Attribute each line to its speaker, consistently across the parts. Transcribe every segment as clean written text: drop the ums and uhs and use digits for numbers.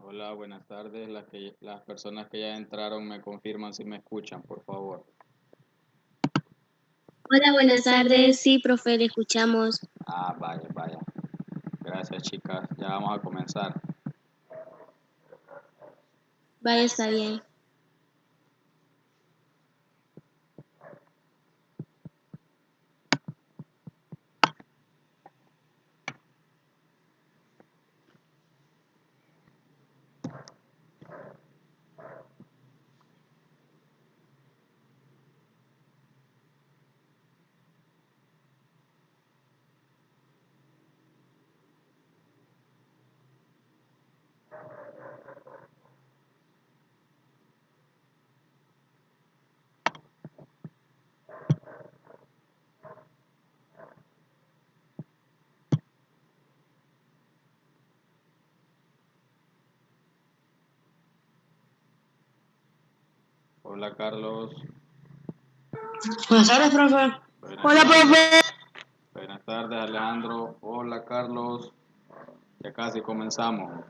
Speaker 1: Hola, buenas tardes. Las personas que ya entraron me confirman si me escuchan, por favor.
Speaker 2: Hola, buenas tardes. Sí, profe, le escuchamos.
Speaker 1: Vaya, vaya. Gracias, chicas. Ya vamos a comenzar.
Speaker 2: Vaya, está bien.
Speaker 1: Hola, Carlos.
Speaker 3: Buenas tardes, profe.
Speaker 1: Buenas
Speaker 3: Hola,
Speaker 1: tardes.
Speaker 3: profe.
Speaker 1: Buenas tardes, Alejandro. Hola, Carlos. Ya casi comenzamos.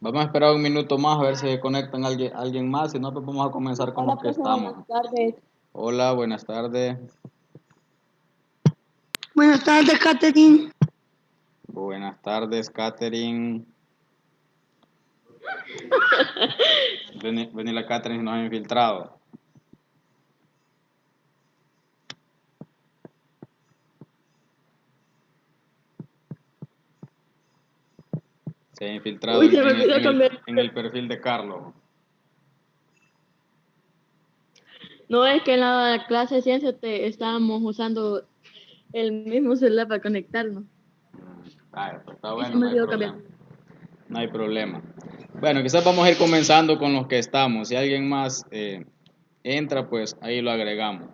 Speaker 1: Vamos a esperar un minuto más a ver si se conectan alguien más. Si no, pues vamos a comenzar con
Speaker 3: Hola,
Speaker 1: los que
Speaker 3: profe.
Speaker 1: estamos.
Speaker 3: Buenas tardes.
Speaker 1: Hola, buenas tardes.
Speaker 3: Buenas tardes, Catherine.
Speaker 1: Buenas tardes, Katherine. Vení la Katherine, nos ha infiltrado. Se ha infiltrado
Speaker 3: Uy, se me olvidó cambiar.
Speaker 1: en el perfil de Carlos.
Speaker 3: No es que en la clase de ciencia estábamos usando el mismo celular para conectarnos.
Speaker 1: Pues está
Speaker 3: Y se
Speaker 1: bueno,
Speaker 3: me
Speaker 1: no hay
Speaker 3: olvidó cambiar.
Speaker 1: problema. No hay problema. Bueno, quizás vamos a ir comenzando con los que estamos. Si alguien más entra, pues ahí lo agregamos.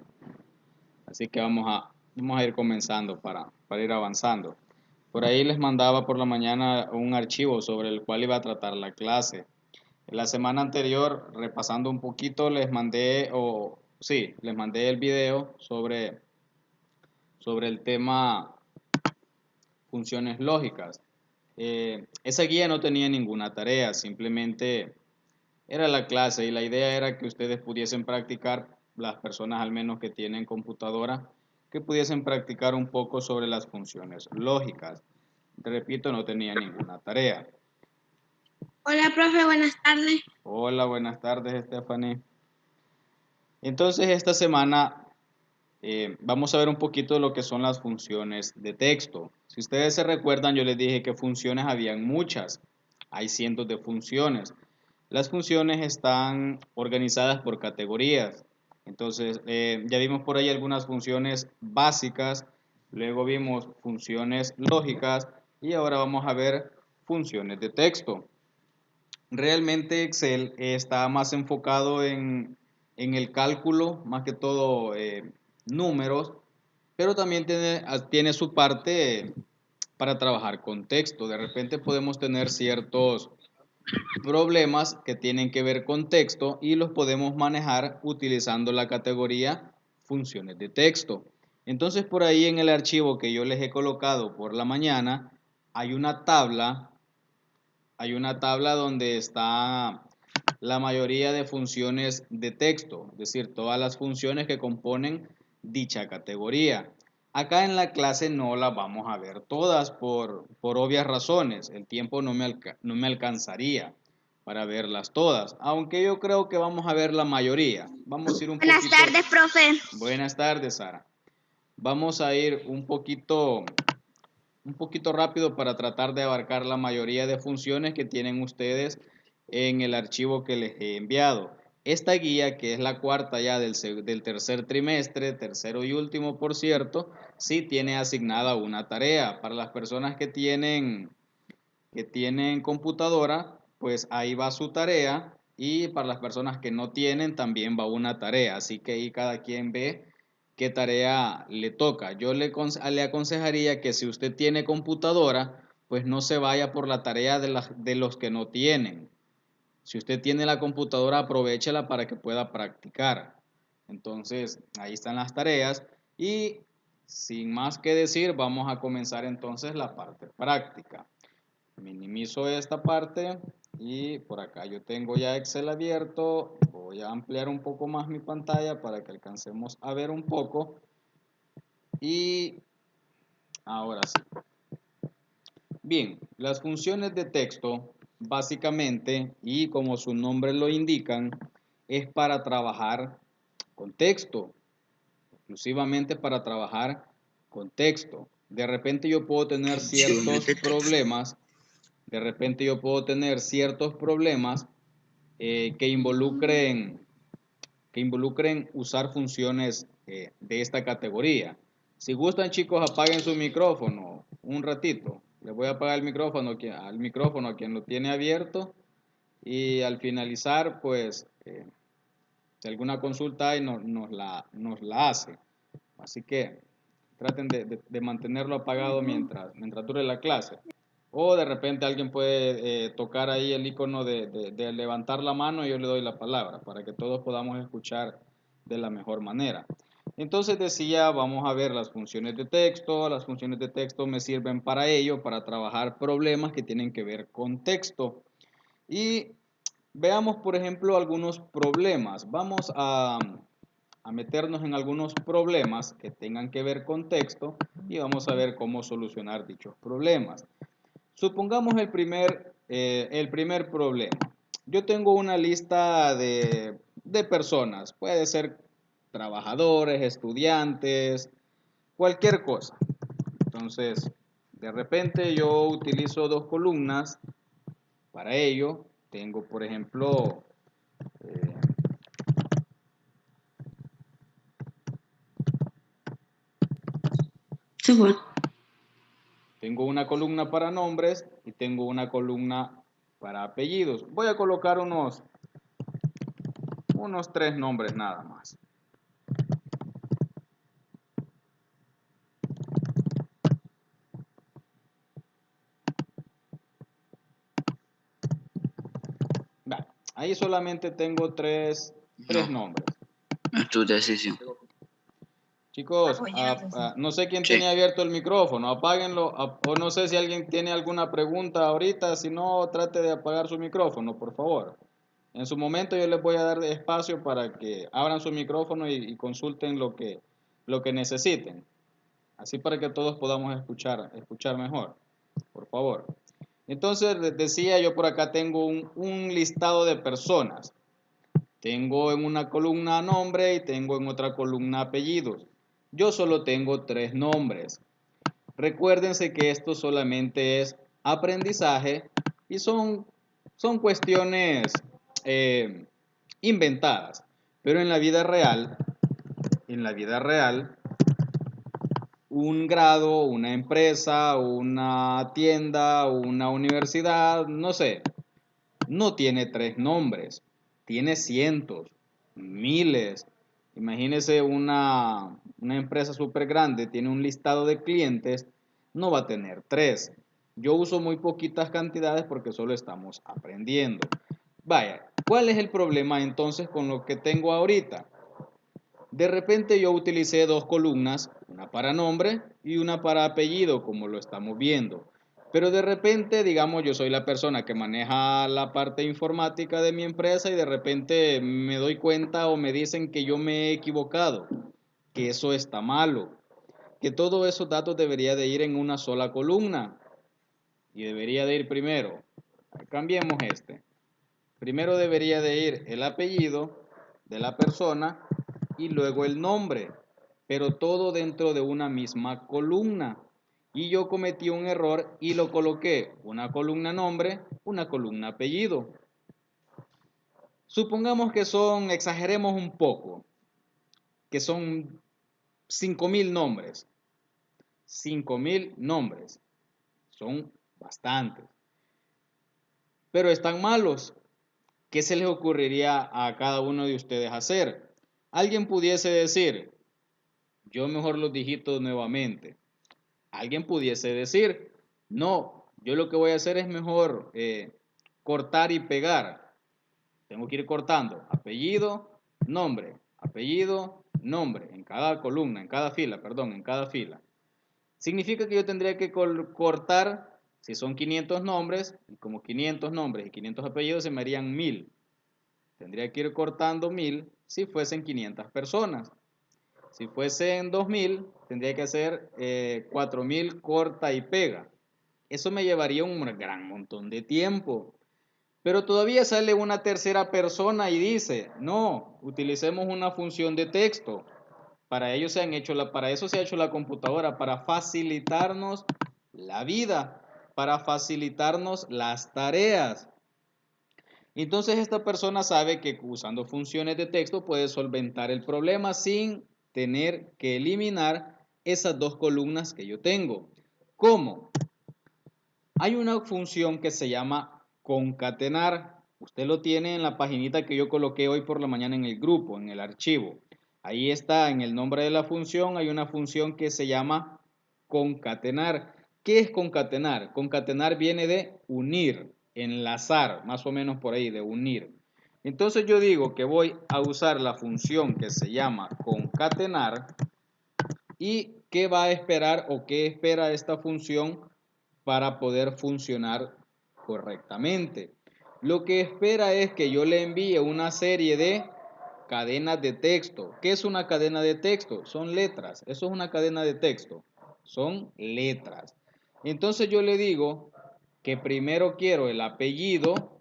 Speaker 1: Así que vamos a ir comenzando para ir avanzando. Por ahí les mandaba por la mañana un archivo sobre el cual iba a tratar la clase. En la semana anterior, repasando un poquito, les mandé el video sobre el tema funciones lógicas. Esa guía no tenía ninguna tarea, simplemente era la clase y la idea era que ustedes pudiesen practicar, las personas al menos que tienen computadora, que pudiesen practicar un poco sobre las funciones lógicas. Repito, no tenía ninguna tarea.
Speaker 2: Hola, profe, buenas tardes.
Speaker 1: Hola, buenas tardes, Stephanie. Entonces, esta semana vamos a ver un poquito de lo que son las funciones de texto. Si ustedes se recuerdan, yo les dije que funciones habían muchas. Hay cientos de funciones. Las funciones están organizadas por categorías. Entonces, ya vimos por ahí algunas funciones básicas, luego vimos funciones lógicas y ahora vamos a ver funciones de texto. Realmente Excel está más enfocado en el cálculo, más que todo números, pero también tiene su parte para trabajar con texto. De repente podemos tener ciertos problemas que tienen que ver con texto y los podemos manejar utilizando la categoría funciones de texto. Entonces por ahí en el archivo que yo les he colocado por la mañana hay una tabla donde está la mayoría de funciones de texto, es decir, todas las funciones que componen dicha categoría. Acá en la clase no las vamos a ver todas por obvias razones, el tiempo no me alcanzaría para verlas todas, aunque yo creo que vamos a ver la mayoría. Vamos a ir un
Speaker 2: Buenas
Speaker 1: poquito.
Speaker 2: tardes, profe.
Speaker 1: Buenas tardes, Sara. Vamos a ir un poquito un poquito rápido para tratar de abarcar la mayoría de funciones que tienen ustedes en el archivo que les he enviado. Esta guía, que es la cuarta ya del tercer trimestre, tercero y último, por cierto, sí tiene asignada una tarea. Para las personas que tienen computadora, pues ahí va su tarea, y para las personas que no tienen también va una tarea, así que ahí cada quien ve qué tarea le toca. Yo le aconsejaría que si usted tiene computadora, pues no se vaya por la tarea de los que no tienen. Si usted tiene la computadora, aprovéchela para que pueda practicar. Entonces, ahí están las tareas y sin más que decir, vamos a comenzar entonces la parte práctica. Minimizo esta parte y por acá yo tengo ya Excel abierto. Voy a ampliar un poco más mi pantalla para que alcancemos a ver un poco. Y ahora sí. Bien, las funciones de texto básicamente, y como su nombre lo indican, es para trabajar con texto, exclusivamente para trabajar con texto. De repente yo puedo tener ciertos problemas. De repente yo puedo tener ciertos problemas que involucren usar funciones de esta categoría. Si gustan, chicos, apaguen su micrófono un ratito. Les voy a apagar el micrófono a quien lo tiene abierto, y al finalizar, pues, si alguna consulta hay, nos la hace. Así que traten de mantenerlo apagado mientras dure la clase. O de repente alguien puede tocar ahí el icono de levantar la mano y yo le doy la palabra para que todos podamos escuchar de la mejor manera. Entonces decía, vamos a ver las funciones de texto. Las funciones de texto me sirven para ello, para trabajar problemas que tienen que ver con texto. Y veamos, por ejemplo, algunos problemas. Vamos a meternos en algunos problemas que tengan que ver con texto y vamos a ver cómo solucionar dichos problemas. Supongamos el primer problema. Yo tengo una lista de personas, puede ser trabajadores, estudiantes, cualquier cosa. Entonces, de repente yo utilizo dos columnas para ello. Tengo, por ejemplo, eh, tengo una columna para nombres y tengo una columna para apellidos. Voy a colocar unos 3 nombres nada más. Vale, ahí solamente tengo tres nombres.
Speaker 4: Tu decisión.
Speaker 1: Chicos, no sé quién tiene abierto el micrófono, apáguenlo, o no sé si alguien tiene alguna pregunta ahorita. Si no, trate de apagar su micrófono, por favor. En su momento yo les voy a dar espacio para que abran su micrófono y consulten lo que necesiten, así para que todos podamos escuchar mejor, por favor. Entonces, les decía, yo por acá tengo un listado de personas. Tengo en una columna nombre y tengo en otra columna apellidos. Yo solo tengo 3 nombres. Recuérdense que esto solamente es aprendizaje y son cuestiones eh, inventadas. Pero en la vida real, un grado, una empresa, una tienda, una universidad, no sé, no tiene 3 nombres, tiene cientos, miles. Imagínese una empresa súper grande, tiene un listado de clientes, no va a tener 3. Yo uso muy poquitas cantidades porque solo estamos aprendiendo. Vaya, ¿cuál es el problema entonces con lo que tengo ahorita? De repente yo utilicé 2 columnas, una para nombre y una para apellido, como lo estamos viendo. Pero de repente, digamos, yo soy la persona que maneja la parte informática de mi empresa y de repente me doy cuenta o me dicen que yo me he equivocado, que eso está malo, que todos esos datos debería de ir en una sola columna y debería de ir primero. Cambiemos este. Primero debería de ir el apellido de la persona y luego el nombre, pero todo dentro de una misma columna. y yo cometí un error y lo coloqué una columna nombre, una columna apellido. Supongamos que son, exageremos un poco, que son 5.000 nombres. 5.000 nombres. Son bastantes. Pero están malos. ¿Qué se les ocurriría a cada uno de ustedes hacer? Alguien pudiese decir, yo mejor los digito nuevamente. Alguien pudiese decir, no, yo lo que voy a hacer es mejor cortar y pegar. Tengo que ir cortando apellido, nombre, en cada columna, en cada fila, perdón, en cada fila. Significa que yo tendría que cortar, si son 500 nombres, y como 500 nombres y 500 apellidos se me harían 1000. Tendría que ir cortando 1000 si fuesen 500 personas. Si fuesen 2000, tendría que hacer 4000 corta y pega. Eso me llevaría un gran montón de tiempo. Pero todavía sale una tercera persona y dice, no, utilicemos una función de texto. Para eso se ha hecho la computadora, para facilitarnos la vida, para facilitarnos las tareas. Entonces esta persona sabe que usando funciones de texto puede solventar el problema sin tener que eliminar esas dos columnas que yo tengo. ¿Cómo? Hay una función que se llama concatenar. Usted lo tiene en la paginita que yo coloqué hoy por la mañana en el grupo, en el archivo. Ahí está, en el nombre de la función, hay una función que se llama concatenar. ¿Qué es concatenar? Concatenar viene de unir, enlazar, más o menos por ahí, de unir. Entonces yo digo que voy a usar la función que se llama concatenar y qué va a esperar o qué espera esta función para poder funcionar correctamente. Lo que espera es que yo le envíe una serie de cadenas de texto. ¿Qué es una cadena de texto? Son letras. Eso es una cadena de texto. Son letras. Entonces yo le digo que primero quiero el apellido.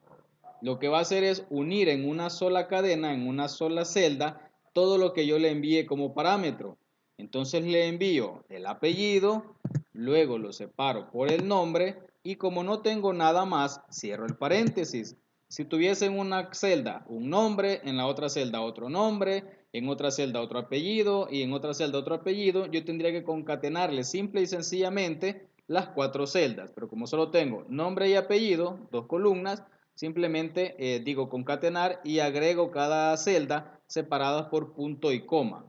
Speaker 1: Lo que va a hacer es unir en una sola cadena, en una sola celda, todo lo que yo le envíe como parámetro. Entonces le envío el apellido, luego lo separo por el nombre y como no tengo nada más, cierro el paréntesis. Si tuviese en una celda un nombre, en la otra celda otro nombre, en otra celda otro apellido y en otra celda otro apellido, yo tendría que concatenarle simple y sencillamente las 4 celdas. Pero como solo tengo nombre y apellido, 2 columnas, simplemente digo concatenar y agrego cada celda separadas por punto y coma.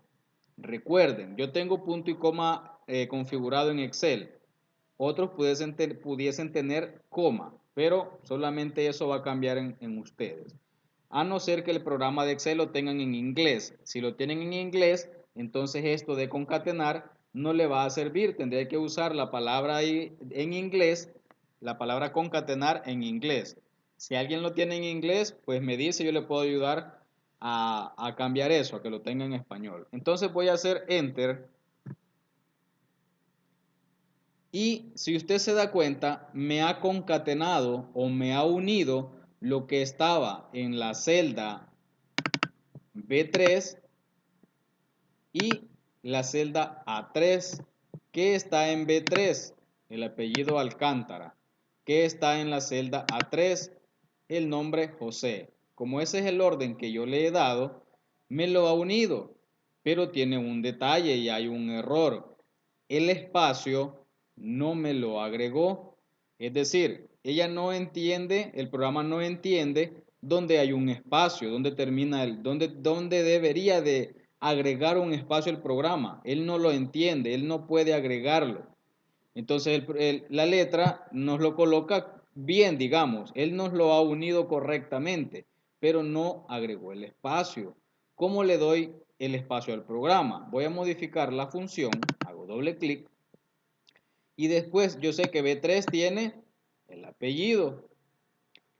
Speaker 1: Recuerden, yo tengo punto y coma configurado en Excel. Otros pudiesen tener coma, pero solamente eso va a cambiar en ustedes. A no ser que el programa de Excel lo tengan en inglés. Si lo tienen en inglés, entonces esto de concatenar no le va a servir. Tendría que usar la palabra ahí en inglés, la palabra concatenar en inglés. Si alguien lo tiene en inglés, pues me dice, yo le puedo ayudar a cambiar eso, a que lo tenga en español. Entonces voy a hacer Enter. Y si usted se da cuenta, me ha concatenado o me ha unido lo que estaba en la celda B3 y la celda A3. ¿Qué está en B3? El apellido Alcántara. ¿Qué está en la celda A3? El nombre José. Como ese es el orden que yo le he dado, me lo ha unido, pero tiene un detalle y hay un error. El espacio no me lo agregó. Es decir, ella no entiende, el programa no entiende dónde hay un espacio, dónde termina dónde debería de agregar un espacio el programa. Él no lo entiende, él no puede agregarlo. Entonces la letra nos lo coloca bien, digamos, él nos lo ha unido correctamente, pero no agregó el espacio. ¿Cómo le doy el espacio al programa? Voy a modificar la función, hago doble clic y después yo sé que B3 tiene el apellido.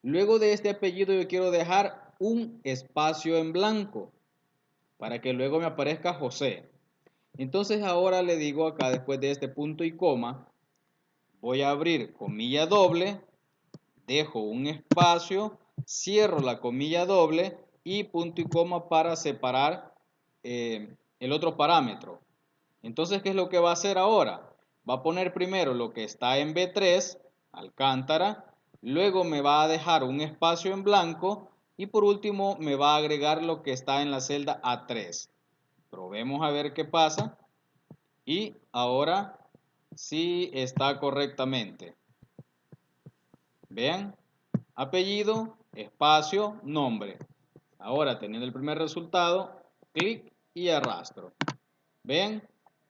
Speaker 1: Luego de este apellido yo quiero dejar un espacio en blanco para que luego me aparezca José. Entonces ahora le digo acá después de este punto y coma, voy a abrir comilla doble, dejo un espacio, cierro la comilla doble y punto y coma para separar el otro parámetro. Entonces, ¿qué es lo que va a hacer ahora? Va a poner primero lo que está en B3, Alcántara, luego me va a dejar un espacio en blanco y por último me va a agregar lo que está en la celda A3. Probemos a ver qué pasa y ahora sí está correctamente. Vean, apellido, espacio, nombre. Ahora teniendo el primer resultado, clic y arrastro. Vean,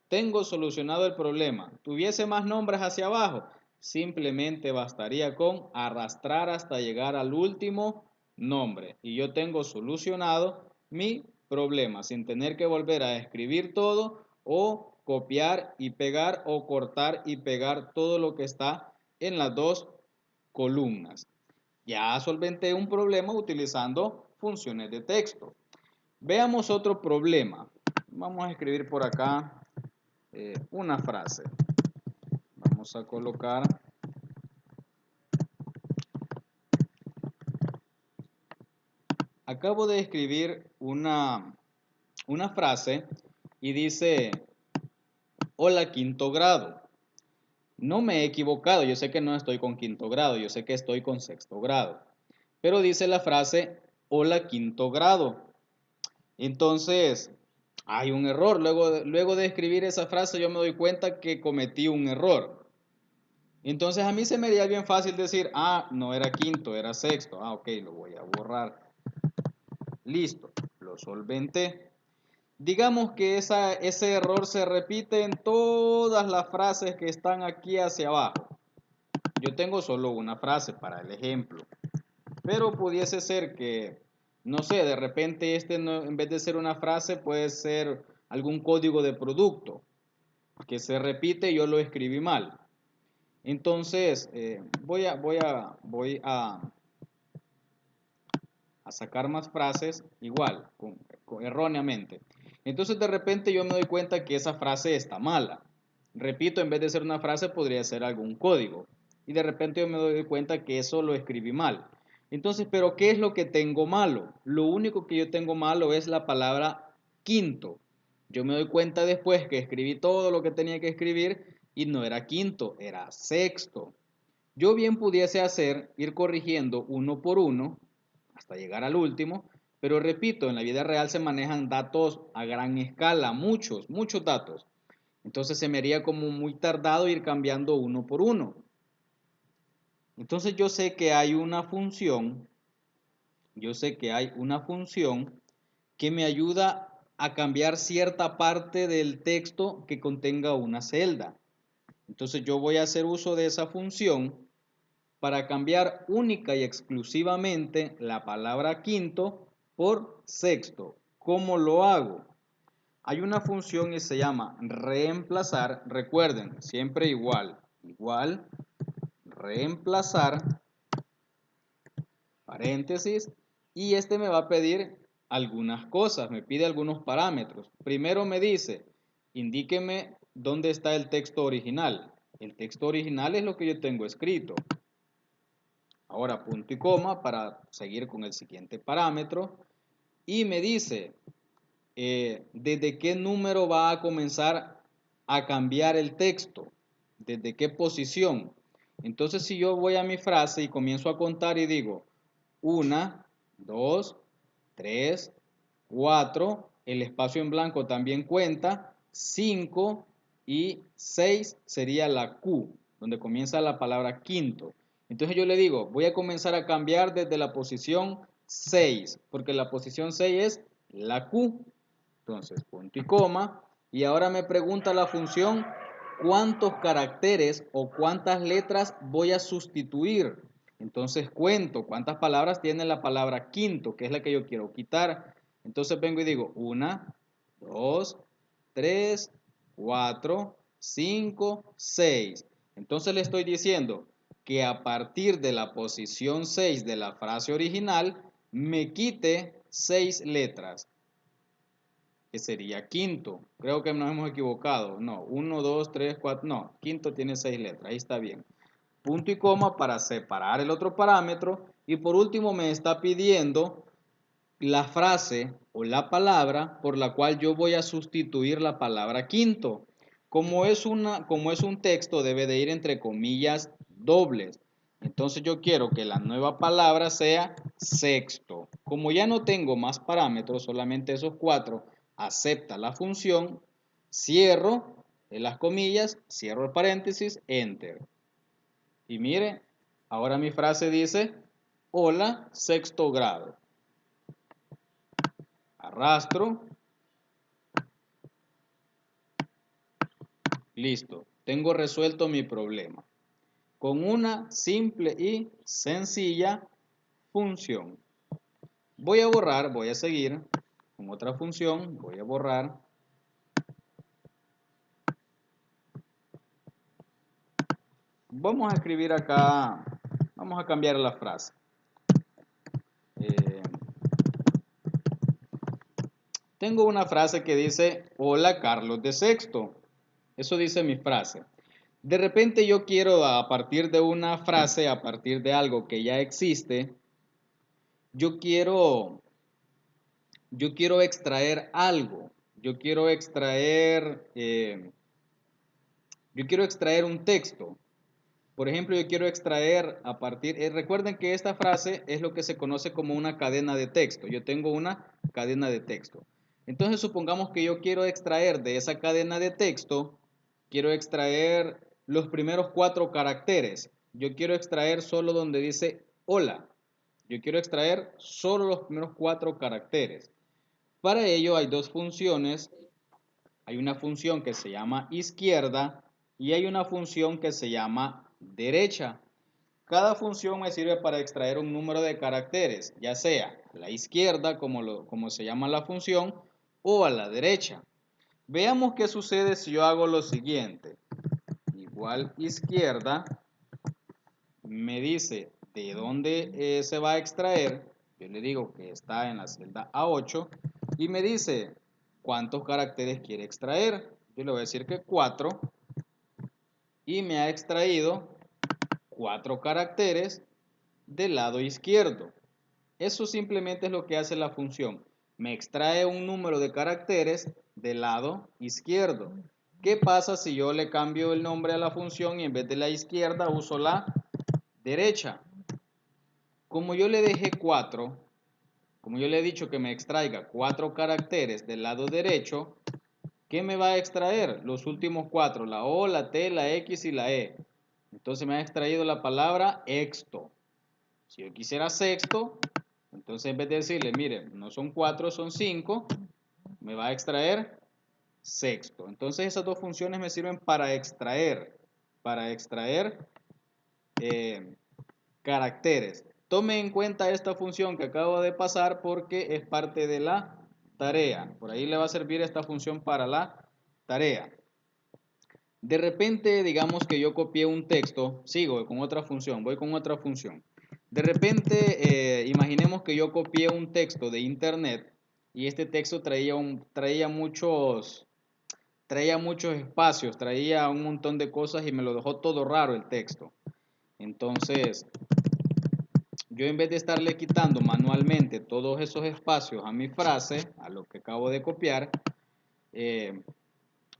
Speaker 1: tengo solucionado el problema. ¿Tuviese más nombres hacia abajo? Simplemente bastaría con arrastrar hasta llegar al último nombre. Y yo tengo solucionado mi problema sin tener que volver a escribir todo o copiar y pegar o cortar y pegar todo lo que está en las dos columnas. Ya solventé un problema utilizando funciones de texto. Veamos otro problema. Vamos a escribir por acá una frase. Vamos a colocar acabo de escribir una frase y dice hola quinto grado. No me he equivocado, yo sé que no estoy con quinto grado, yo sé que estoy con sexto grado. Pero dice la frase hola quinto grado. Entonces, hay un error. Luego de escribir esa frase yo me doy cuenta que cometí un error. Entonces a mí se me haría bien fácil decir, no era quinto, era sexto. Ok, lo voy a borrar. Listo, lo solventé. Digamos que ese error se repite en todas las frases que están aquí hacia abajo. Yo tengo solo una frase para el ejemplo. Pero pudiese ser que, no sé, de repente en vez de ser una frase puede ser algún código de producto que se repite y yo lo escribí mal. Entonces, voy a sacar más frases igual, erróneamente. Entonces, de repente yo me doy cuenta que esa frase está mala. Repito, en vez de ser una frase podría ser algún código. Y de repente yo me doy cuenta que eso lo escribí mal. Entonces, ¿pero qué es lo que tengo malo? Lo único que yo tengo malo es la palabra quinto. Yo me doy cuenta después que escribí todo lo que tenía que escribir y no era quinto, era sexto. Yo bien pudiese ir corrigiendo uno por uno hasta llegar al último, pero repito, en la vida real se manejan datos a gran escala, muchos datos. Entonces se me haría como muy tardado ir cambiando uno por uno. Entonces yo sé que hay una función, que me ayuda a cambiar cierta parte del texto que contenga una celda. Entonces yo voy a hacer uso de esa función para cambiar única y exclusivamente la palabra quinto por sexto. ¿Cómo lo hago? Hay una función que se llama reemplazar. Recuerden, siempre igual, reemplazar, paréntesis, y este me va a pedir algunas cosas, me pide algunos parámetros. Primero me dice, indíqueme dónde está el texto original. El texto original es lo que yo tengo escrito. Ahora punto y coma para seguir con el siguiente parámetro. Y me dice, ¿desde qué número va a comenzar a cambiar el texto? ¿Desde qué posición? Entonces si yo voy a mi frase y comienzo a contar y digo, 1, 2, 3, 4, el espacio en blanco también cuenta, 5 y 6 sería la Q, donde comienza la palabra quinto. Entonces yo le digo, voy a comenzar a cambiar desde la posición 6, porque la posición 6 es la Q. Entonces, punto y coma. Y ahora me pregunta la función, ¿cuántos caracteres o cuántas letras voy a sustituir? Entonces cuento cuántas palabras tiene la palabra quinto, que es la que yo quiero quitar. Entonces vengo y digo 1, 2, 3, 4, 5, 6. Entonces le estoy diciendo que a partir de la posición 6 de la frase original me quite 6 letras, que sería quinto. Creo que nos hemos equivocado. No, 1, 2, 3, 4, no, quinto tiene 6 letras, ahí está bien. Punto y coma para separar el otro parámetro. Y por último me está pidiendo la frase o la palabra por la cual yo voy a sustituir la palabra quinto. Como es un texto, debe de ir entre comillas dobles. Entonces yo quiero que la nueva palabra sea sexto. Como ya no tengo más parámetros, solamente esos 4, acepta la función, cierro las comillas, cierro el paréntesis, enter. Y mire, ahora mi frase dice, hola, sexto grado. Arrastro. Listo, tengo resuelto mi problema con una simple y sencilla función. Voy a borrar, voy a seguir con otra función, voy a borrar. Vamos a escribir acá, vamos a cambiar la frase. Tengo una frase que dice, hola Carlos de sexto. Eso dice mi frase. De repente yo quiero, a partir de una frase, a partir de algo que ya existe, yo quiero extraer algo. Yo quiero extraer un texto. Por ejemplo, yo quiero extraer a partir, recuerden que esta frase es lo que se conoce como una cadena de texto. Yo tengo una cadena de texto. Entonces, supongamos que yo quiero extraer de esa cadena de texto, quiero extraer los primeros 4 caracteres. Yo quiero extraer solo donde dice hola. Yo quiero extraer solo los primeros 4 caracteres. Para ello hay dos funciones. Hay una función que se llama izquierda y hay una función que se llama derecha. Cada función me sirve para extraer un número de caracteres, ya sea a la izquierda, como se llama la función, o a la derecha. Veamos qué sucede si yo hago lo siguiente. Igual izquierda me dice de dónde se va a extraer. Yo le digo que está en la celda A8 y me dice cuántos caracteres quiere extraer. Yo le voy a decir que 4 y me ha extraído 4 caracteres del lado izquierdo. Eso simplemente es lo que hace la función. Me extrae un número de caracteres del lado izquierdo. ¿Qué pasa si yo le cambio el nombre a la función y en vez de la izquierda uso la derecha? Como yo le dejé 4, como yo le he dicho que me extraiga 4 caracteres del lado derecho, ¿qué me va a extraer? Los últimos 4, la O, la T, la X y la E. Entonces me ha extraído la palabra exto. Si yo quisiera sexto, entonces en vez de decirle, mire, no son 4, son 5, me va a extraer sexto. Entonces esas dos funciones me sirven para extraer caracteres. Tome en cuenta esta función que acabo de pasar porque es parte de la tarea. Por ahí le va a servir esta función para la tarea. De repente, digamos que yo copié un texto, sigo con otra función, voy con otra función. De repente, imaginemos que yo copié un texto de internet y este texto traía muchos espacios, traía un montón de cosas y me lo dejó todo raro el texto. Entonces, yo en vez de estarle quitando manualmente todos esos espacios a mi frase, a lo que acabo de copiar,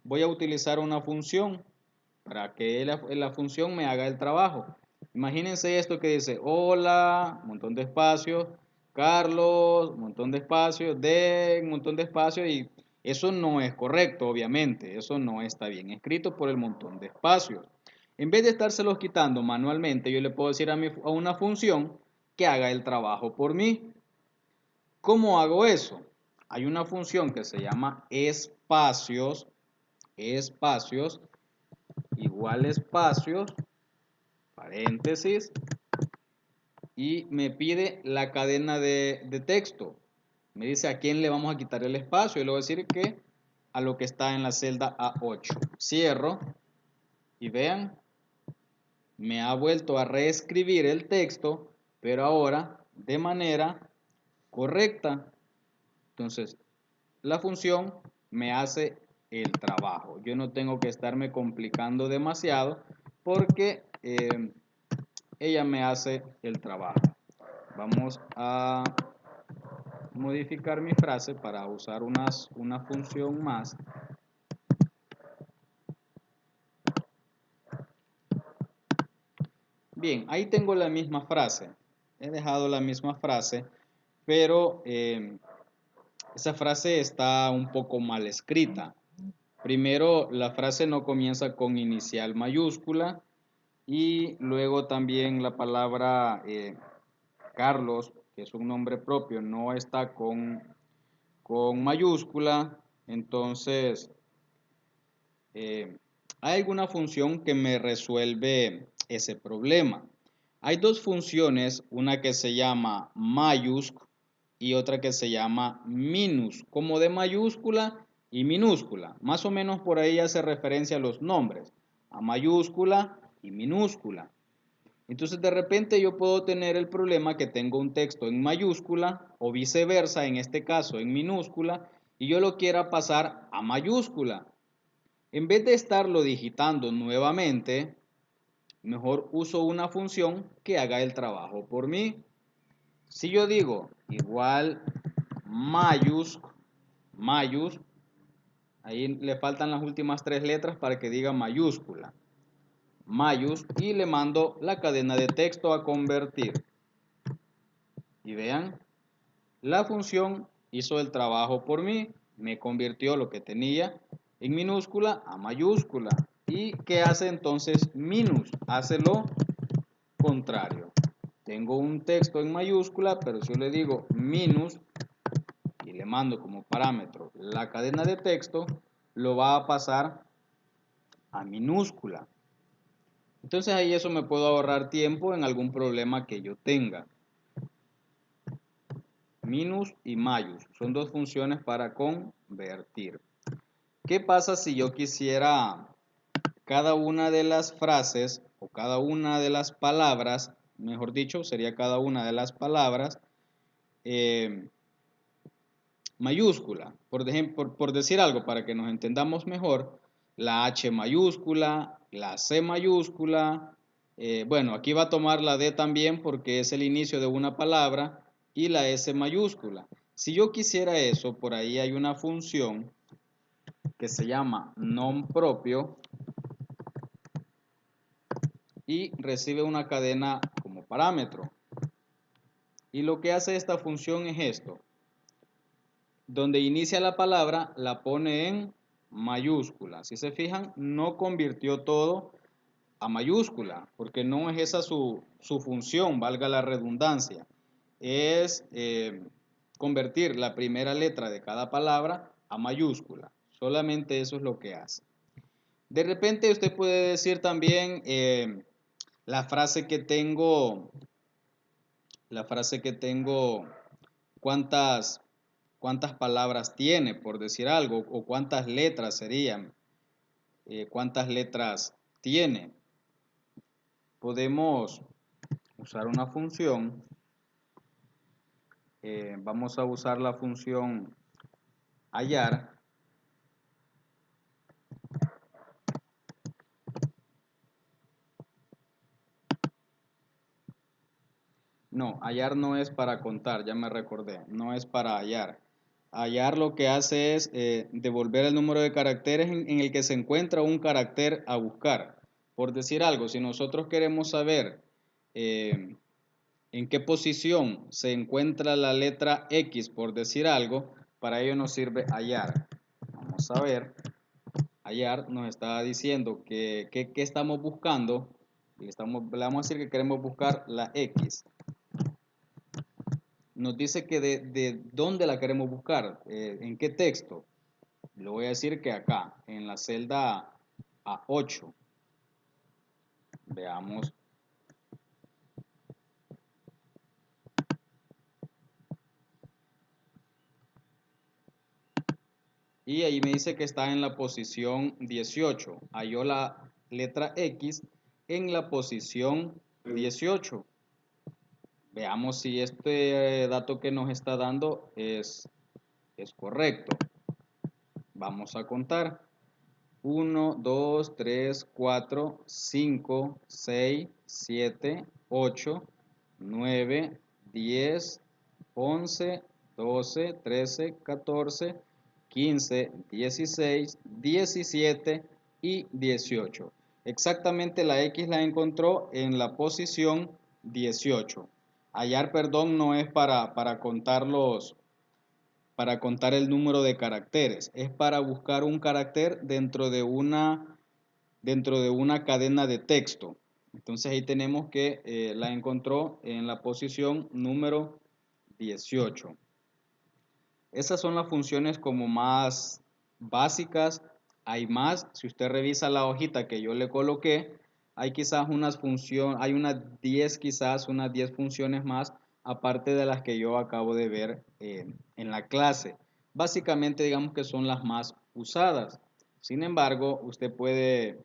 Speaker 1: voy a utilizar una función para que la función me haga el trabajo. Imagínense esto que dice, hola, un montón de espacios, Carlos, un montón de espacios, de un montón de espacios, y eso no es correcto, obviamente, eso no está bien escrito por el montón de espacios. En vez de estárselos quitando manualmente, yo le puedo decir a una función que haga el trabajo por mí. ¿Cómo hago eso? Hay una función que se llama espacios, igual espacios, paréntesis, y me pide la cadena de texto. Me dice a quién le vamos a quitar el espacio y le voy a decir que a lo que está en la celda A8. Cierro y vean, me ha vuelto a reescribir el texto, pero ahora de manera correcta. Entonces, la función me hace el trabajo. Yo no tengo que estarme complicando demasiado porque ella me hace el trabajo. Vamos a modificar mi frase para usar una función más. Bien, ahí tengo la misma frase. He dejado la misma frase, pero esa frase está un poco mal escrita. Primero, la frase no comienza con inicial mayúscula y luego también la palabra Carlos, que es un nombre propio, no está con mayúscula. Entonces, hay alguna función que me resuelve ese problema. Hay dos funciones, una que se llama mayús y otra que se llama minus, como de mayúscula y minúscula. Más o menos por ahí hace referencia a los nombres, a mayúscula y minúscula. Entonces de repente yo puedo tener el problema que tengo un texto en mayúscula o viceversa, en este caso en minúscula, y yo lo quiera pasar a mayúscula. En vez de estarlo digitando nuevamente, mejor uso una función que haga el trabajo por mí. Si yo digo igual mayús, ahí le faltan las últimas tres letras para que diga mayúscula. Mayús y le mando la cadena de texto a convertir. Y vean, la función hizo el trabajo por mí, me convirtió lo que tenía en minúscula a mayúscula. ¿Y qué hace entonces minus? Hace lo contrario. Tengo un texto en mayúscula, pero si yo le digo minus y le mando como parámetro la cadena de texto, lo va a pasar a minúscula. Entonces ahí eso me puedo ahorrar tiempo en algún problema que yo tenga. Minus y mayús son dos funciones para convertir. ¿Qué pasa si yo quisiera cada una de las frases o cada una de las palabras, mejor dicho, sería cada una de las palabras mayúscula? Por ejemplo, por decir algo, para que nos entendamos mejor, la H mayúscula, la C mayúscula, bueno, aquí va a tomar la D también porque es el inicio de una palabra, y la S mayúscula. Si yo quisiera eso, por ahí hay una función que se llama nom propio y recibe una cadena como parámetro. Y lo que hace esta función es esto. Donde inicia la palabra la pone en mayúscula. Si se fijan, no convirtió todo a mayúscula, porque no es esa su función, valga la redundancia. Es convertir la primera letra de cada palabra a mayúscula. Solamente eso es lo que hace. De repente usted puede decir también la frase que tengo, cuántas palabras tiene, por decir algo, o cuántas letras serían, cuántas letras tiene. Podemos usar una función, vamos a usar la función hallar. No, hallar no es para contar, ya me recordé, no es para hallar. Hallar lo que hace es devolver el número de caracteres en el que se encuentra un carácter a buscar. Por decir algo, si nosotros queremos saber en qué posición se encuentra la letra X, por decir algo, para ello nos sirve hallar. Vamos a ver, hallar nos está diciendo que estamos buscando, y le vamos a decir que queremos buscar la X. Nos dice que de dónde la queremos buscar, en qué texto. Le voy a decir que acá, en la celda A8. Veamos. Y ahí me dice que está en la posición 18. Halló la letra X en la posición 18. Veamos si este dato que nos está dando es correcto. Vamos a contar. 1, 2, 3, 4, 5, 6, 7, 8, 9, 10, 11, 12, 13, 14, 15, 16, 17 y 18. Exactamente la X la encontró en la posición 18. Hallar, perdón, no es para contar el número de caracteres, es para buscar un carácter dentro de una cadena de texto. Entonces ahí tenemos que la encontró en la posición número 18. Esas son las funciones como más básicas. Hay más, si usted revisa la hojita que yo le coloqué, hay quizás hay unas 10 quizás, unas 10 funciones más, aparte de las que yo acabo de ver en la clase. Básicamente digamos que son las más usadas. Sin embargo, usted puede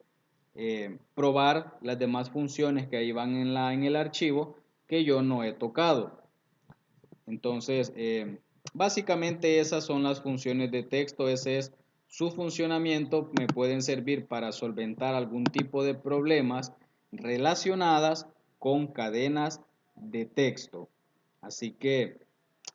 Speaker 1: probar las demás funciones que ahí van en el archivo que yo no he tocado. Entonces, básicamente esas son las funciones de texto, ese es su funcionamiento, me pueden servir para solventar algún tipo de problemas relacionadas con cadenas de texto. Así que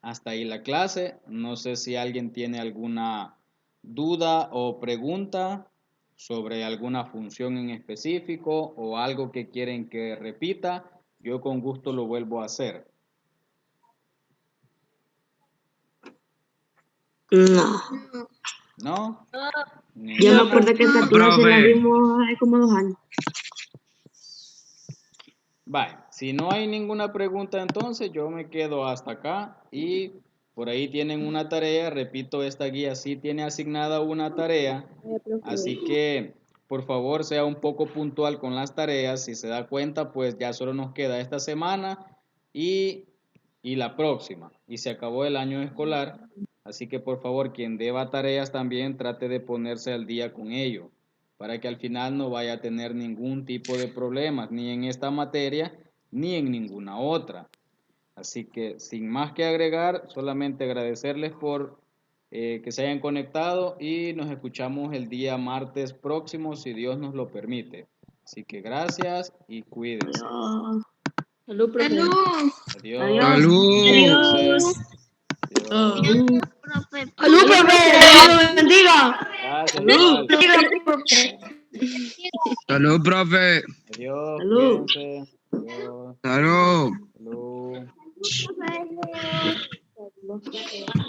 Speaker 1: hasta ahí la clase, no sé si alguien tiene alguna duda o pregunta sobre alguna función en específico o algo que quieren que repita, yo con gusto lo vuelvo a hacer.
Speaker 2: No.
Speaker 1: ¿No?
Speaker 2: Yo me
Speaker 1: ¿Ninguna?
Speaker 2: acuerdo que esta clase la vimos hace como 2 años.
Speaker 1: Vale, si no hay ninguna pregunta entonces yo me quedo hasta acá y por ahí tienen una tarea, repito, esta guía sí tiene asignada una tarea, así que por favor sea un poco puntual con las tareas, si se da cuenta pues ya solo nos queda esta semana y la próxima y se acabó el año escolar, así que por favor quien deba tareas también trate de ponerse al día con ello, para que al final no vaya a tener ningún tipo de problemas, ni en esta materia, ni en ninguna otra. Así que sin más que agregar, solamente agradecerles por que se hayan conectado y nos escuchamos el día martes próximo, si Dios nos lo permite. Así que gracias y cuídense.
Speaker 2: Adiós.
Speaker 3: Salud, profe.
Speaker 2: Salud.
Speaker 1: Adiós.
Speaker 4: Salud.
Speaker 1: Cuídense.
Speaker 3: Ah.
Speaker 1: Adiós.
Speaker 2: Profe.
Speaker 3: Salud, profe. Dios lo bendiga.
Speaker 1: Gracias,
Speaker 3: Salud.
Speaker 1: igual.
Speaker 4: Salud, profe.
Speaker 1: Adiós,
Speaker 3: Salud.
Speaker 1: cuídense. Adiós.
Speaker 4: Salud.
Speaker 1: Salud.
Speaker 2: Profe.